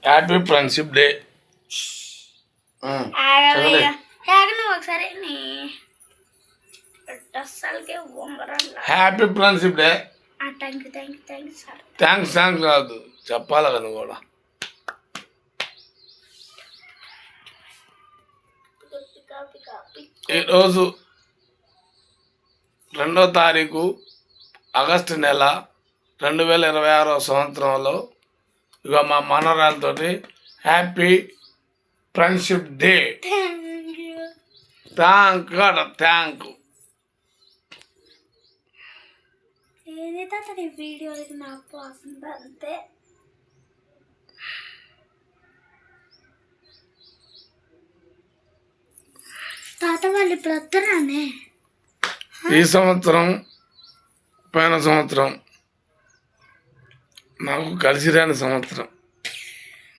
Happy friendship day. ఒకసారి happy friendship day. Thanks కాదు, చెప్పాలి కదా కూడా. ఈరోజు 2వ తారీఖు ఆగస్టు నెల 2026 సంవత్సరంలో ఇక మా మనరాలతోటి హ్యాపీ ఫ్రెండ్షిప్ డే. థ్యాంక్ ఏదైతే అతని వీడియోలు నాకు వస్తుంది అంతే. తాత వాళ్ళు ఇప్పుడు వస్తున్నానే. ఈ సంవత్సరం పోయిన సంవత్సరం నాకు కలిసి రాని సంవత్సరం.